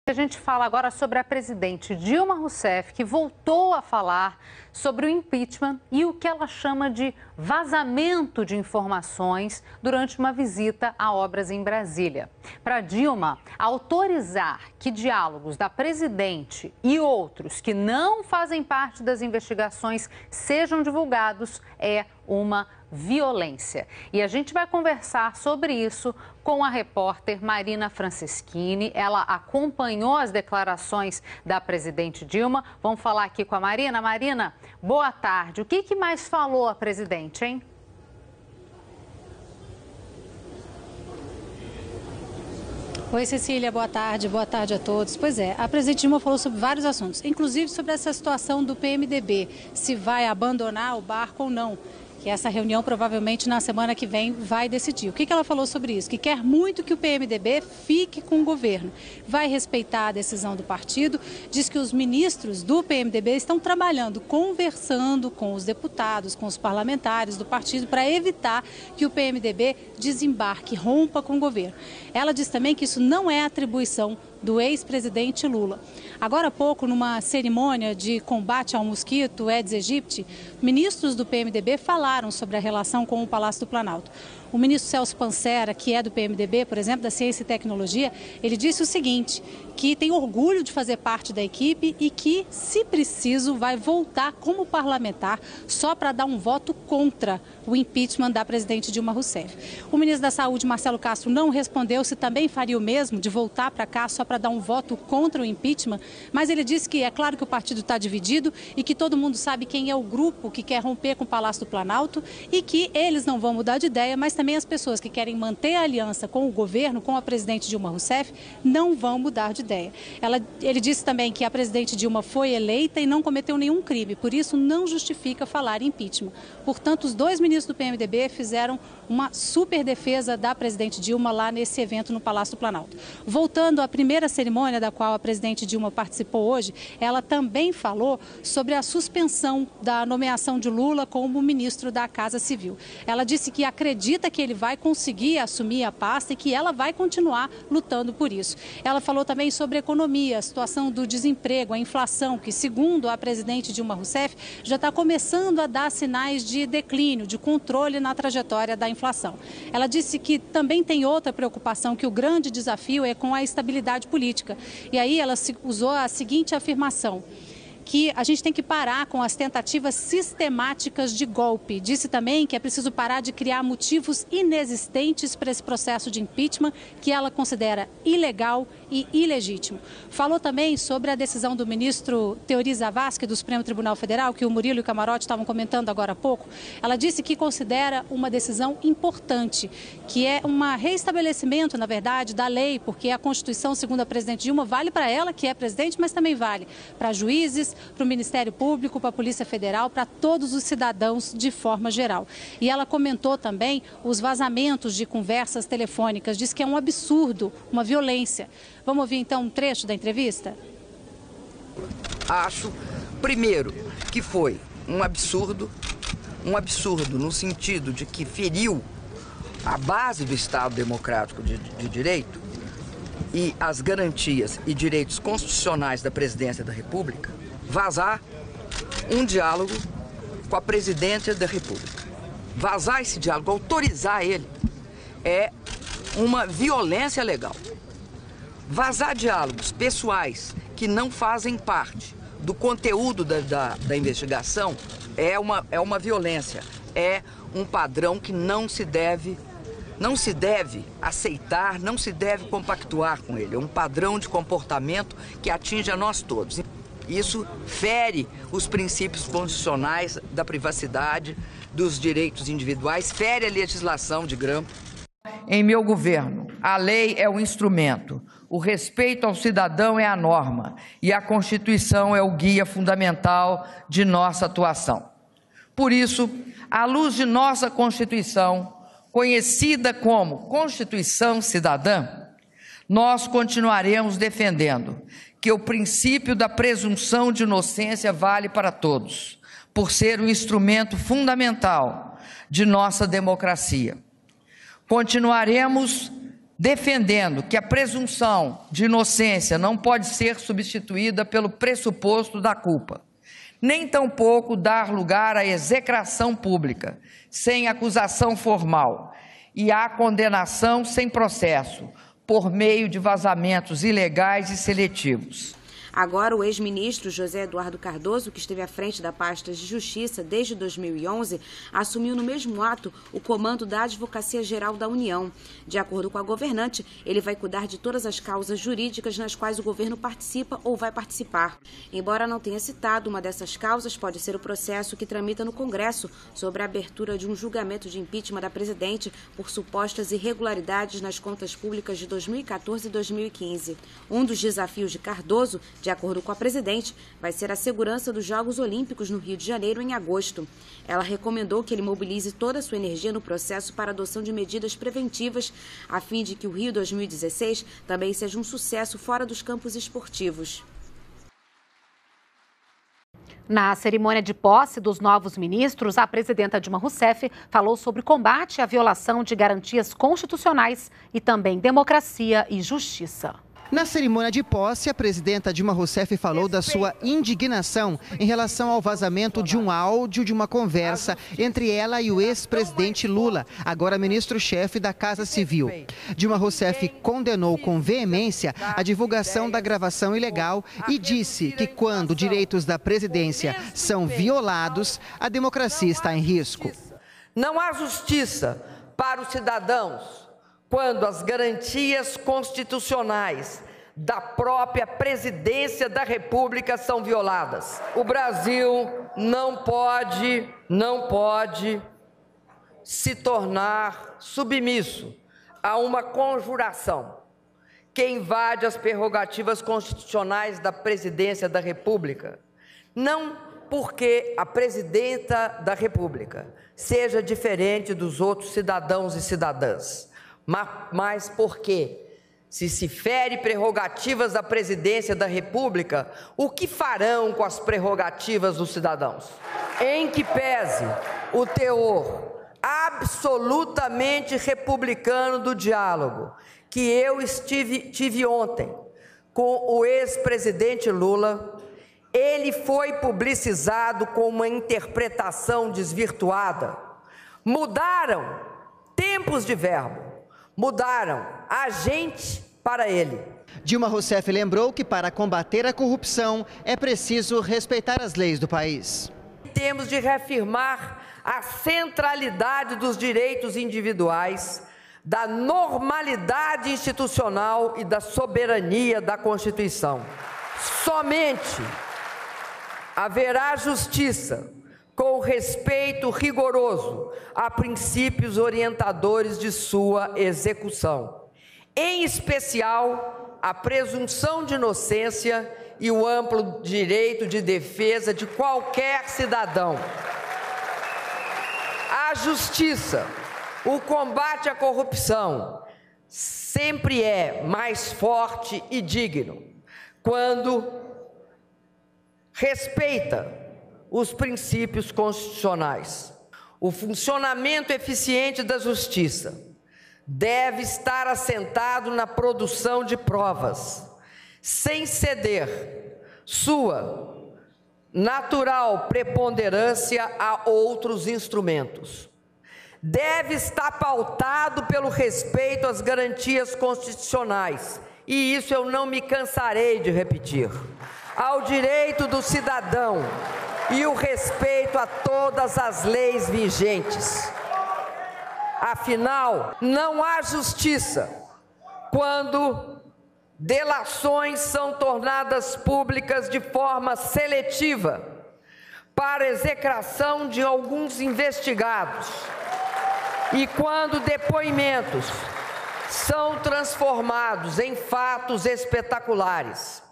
A gente fala agora sobre a presidente Dilma Rousseff, que voltou a falar sobre o impeachment e o que ela chama de vazamento de informações durante uma visita a obras em Brasília. Para Dilma, autorizar que diálogos da presidente e outros que não fazem parte das investigações sejam divulgados é uma violência. E a gente vai conversar sobre isso com a repórter Marina Franceschini. Ela acompanhou as declarações da presidente Dilma. Vamos falar aqui com a Marina. Marina, boa tarde. O que mais falou a presidente, hein? Oi, Cecília, boa tarde a todos. Pois é, a presidente Dilma falou sobre vários assuntos, inclusive sobre essa situação do PMDB, se vai abandonar o barco ou não. Que essa reunião provavelmente na semana que vem vai decidir. O que ela falou sobre isso? Que quer muito que o PMDB fique com o governo. Vai respeitar a decisão do partido, diz que os ministros do PMDB estão trabalhando, conversando com os deputados, com os parlamentares do partido para evitar que o PMDB desembarque, rompa com o governo. Ela diz também que isso não é atribuição do ex-presidente Lula. Agora há pouco, numa cerimônia de combate ao mosquito Aedes aegypti, ministros do PMDB falaram sobre a relação com o Palácio do Planalto. O ministro Celso Pancera, que é do PMDB, por exemplo, da Ciência e Tecnologia, ele disse o seguinte, que tem orgulho de fazer parte da equipe e que, se preciso, vai voltar como parlamentar só para dar um voto contra o impeachment da presidente Dilma Rousseff. O ministro da Saúde, Marcelo Castro, não respondeu se também faria o mesmo, de voltar para cá só para dar um voto contra o impeachment, mas ele disse que é claro que o partido está dividido e que todo mundo sabe quem é o grupo que quer romper com o Palácio do Planalto e que eles não vão mudar de ideia, mas também as pessoas que querem manter a aliança com o governo, com a presidente Dilma Rousseff, não vão mudar de ideia. Ele disse também que a presidente Dilma foi eleita e não cometeu nenhum crime, por isso não justifica falar em impeachment. Portanto, os dois ministros do PMDB fizeram uma super defesa da presidente Dilma lá nesse evento no Palácio do Planalto. Voltando à primeira cerimônia da qual a presidente Dilma participou hoje, ela também falou sobre a suspensão da nomeação de Lula como ministro da Casa Civil. Ela disse que acredita que ele vai conseguir assumir a pasta e que ela vai continuar lutando por isso. Ela falou também sobre economia, a situação do desemprego, a inflação, que segundo a presidente Dilma Rousseff já está começando a dar sinais de declínio, de controle na trajetória da inflação. Ela disse que também tem outra preocupação, que o grande desafio é com a estabilidade política. E aí ela usou a seguinte afirmação, que a gente tem que parar com as tentativas sistemáticas de golpe. Disse também que é preciso parar de criar motivos inexistentes para esse processo de impeachment, que ela considera ilegal e ilegítimo. Falou também sobre a decisão do ministro Teori Zavascki, do Supremo Tribunal Federal, que o Murilo e o Camarote estavam comentando agora há pouco. Ela disse que considera uma decisão importante, que é um reestabelecimento, na verdade, da lei, porque a Constituição, segundo a presidente Dilma, vale para ela, que é presidente, mas também vale para juízes, para o Ministério Público, para a Polícia Federal, para todos os cidadãos de forma geral. E ela comentou também os vazamentos de conversas telefônicas, diz que é um absurdo, uma violência. Vamos ouvir então um trecho da entrevista? Acho, primeiro, que foi um absurdo no sentido de que feriu a base do Estado Democrático de Direito e as garantias e direitos constitucionais da Presidência da República, vazar um diálogo com a Presidência da República. Vazar esse diálogo, autorizar ele, é uma violência legal. Vazar diálogos pessoais que não fazem parte do conteúdo da investigação é uma violência, é um padrão que não se deve aceitar, não se deve compactuar com ele. É um padrão de comportamento que atinge a nós todos. Isso fere os princípios constitucionais da privacidade, dos direitos individuais, fere a legislação de grampo. Em meu governo, a lei é o instrumento, o respeito ao cidadão é a norma e a Constituição é o guia fundamental de nossa atuação. Por isso, à luz de nossa Constituição, conhecida como Constituição Cidadã, nós continuaremos defendendo que o princípio da presunção de inocência vale para todos, por ser um instrumento fundamental de nossa democracia. Continuaremos defendendo que a presunção de inocência não pode ser substituída pelo pressuposto da culpa, nem tampouco dar lugar à execração pública, sem acusação formal, e à condenação sem processo, por meio de vazamentos ilegais e seletivos. Agora, o ex-ministro José Eduardo Cardoso, que esteve à frente da pasta de Justiça desde 2011, assumiu no mesmo ato o comando da Advocacia Geral da União. De acordo com a governante, ele vai cuidar de todas as causas jurídicas nas quais o governo participa ou vai participar. Embora não tenha citado, uma dessas causas pode ser o processo que tramita no Congresso sobre a abertura de um julgamento de impeachment da presidente por supostas irregularidades nas contas públicas de 2014 e 2015. Um dos desafios de Cardoso, de acordo com a presidente, vai ser a segurança dos Jogos Olímpicos no Rio de Janeiro em agosto. Ela recomendou que ele mobilize toda a sua energia no processo para a adoção de medidas preventivas, a fim de que o Rio 2016 também seja um sucesso fora dos campos esportivos. Na cerimônia de posse dos novos ministros, a presidenta Dilma Rousseff falou sobre combate à violação de garantias constitucionais e também democracia e justiça. Na cerimônia de posse, a presidenta Dilma Rousseff falou da sua indignação em relação ao vazamento de um áudio de uma conversa entre ela e o ex-presidente Lula, agora ministro-chefe da Casa Civil. Dilma Rousseff condenou com veemência a divulgação da gravação ilegal e disse que quando direitos da presidência são violados, a democracia está em risco. Não há justiça para os cidadãos quando as garantias constitucionais da própria presidência da República são violadas. O Brasil não pode se tornar submisso a uma conjuração que invade as prerrogativas constitucionais da presidência da República. Não porque a presidenta da República seja diferente dos outros cidadãos e cidadãs, mas porque, se fere prerrogativas da presidência da República, o que farão com as prerrogativas dos cidadãos? Em que pese o teor absolutamente republicano do diálogo que eu tive ontem com o ex-presidente Lula, ele foi publicizado com uma interpretação desvirtuada. Mudaram tempos de verbo. Mudaram a gente para ele. Dilma Rousseff lembrou que para combater a corrupção é preciso respeitar as leis do país. Temos de reafirmar a centralidade dos direitos individuais, da normalidade institucional e da soberania da Constituição. Somente haverá justiça com respeito rigoroso a princípios orientadores de sua execução, em especial a presunção de inocência e o amplo direito de defesa de qualquer cidadão. A justiça, o combate à corrupção, sempre é mais forte e digno quando respeita os princípios constitucionais. O funcionamento eficiente da justiça deve estar assentado na produção de provas, sem ceder sua natural preponderância a outros instrumentos. Deve estar pautado pelo respeito às garantias constitucionais, e isso eu não me cansarei de repetir, ao direito do cidadão e o respeito a todas as leis vigentes. Afinal, não há justiça quando delações são tornadas públicas de forma seletiva para execração de alguns investigados e quando depoimentos são transformados em fatos espetaculares.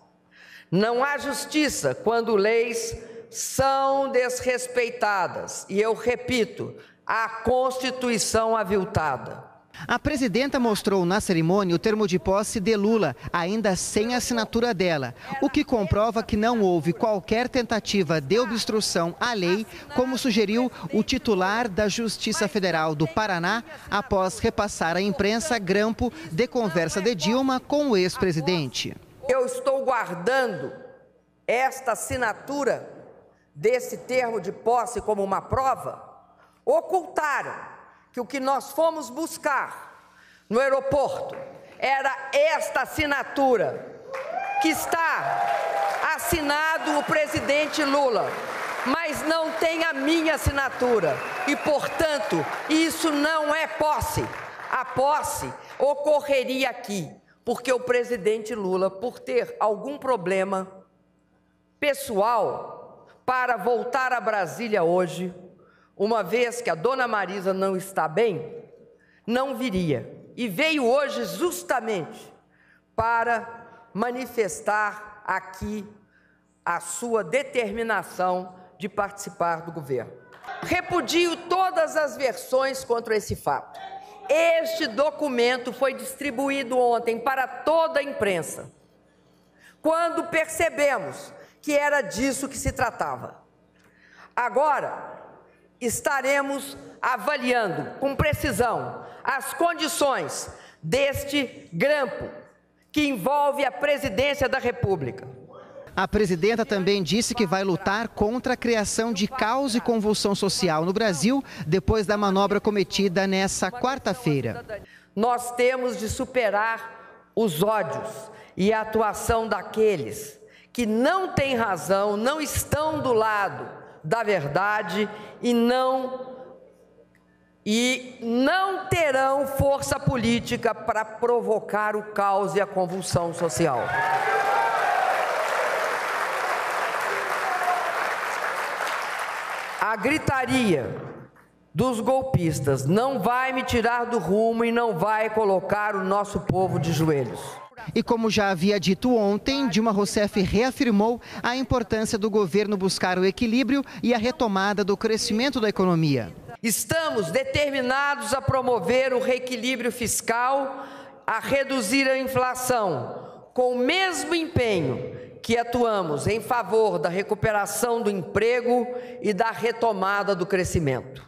Não há justiça quando leis são desrespeitadas, e eu repito, a Constituição aviltada. A presidenta mostrou na cerimônia o termo de posse de Lula, ainda sem assinatura dela, o que comprova que não houve qualquer tentativa de obstrução à lei, como sugeriu o titular da Justiça Federal do Paraná, após repassar à imprensa grampo de conversa de Dilma com o ex-presidente. Eu estou guardando esta assinatura desse termo de posse como uma prova. Ocultaram que o que nós fomos buscar no aeroporto era esta assinatura, que está assinado o presidente Lula, mas não tem a minha assinatura e, portanto, isso não é posse. A posse ocorreria aqui, porque o presidente Lula, por ter algum problema pessoal para voltar a Brasília hoje, uma vez que a dona Marisa não está bem, não viria. E veio hoje justamente para manifestar aqui a sua determinação de participar do governo. Repudio todas as versões contra esse fato. Este documento foi distribuído ontem para toda a imprensa, quando percebemos que era disso que se tratava. Agora, estaremos avaliando com precisão as condições deste grampo que envolve a presidência da República. A presidenta também disse que vai lutar contra a criação de caos e convulsão social no Brasil depois da manobra cometida nessa quarta-feira. Nós temos de superar os ódios e a atuação daqueles que não têm razão, não estão do lado da verdade e não terão força política para provocar o caos e a convulsão social. A gritaria dos golpistas não vai me tirar do rumo e não vai colocar o nosso povo de joelhos. E como já havia dito ontem, Dilma Rousseff reafirmou a importância do governo buscar o equilíbrio e a retomada do crescimento da economia. Estamos determinados a promover o reequilíbrio fiscal, a reduzir a inflação, com o mesmo empenho que atuamos em favor da recuperação do emprego e da retomada do crescimento.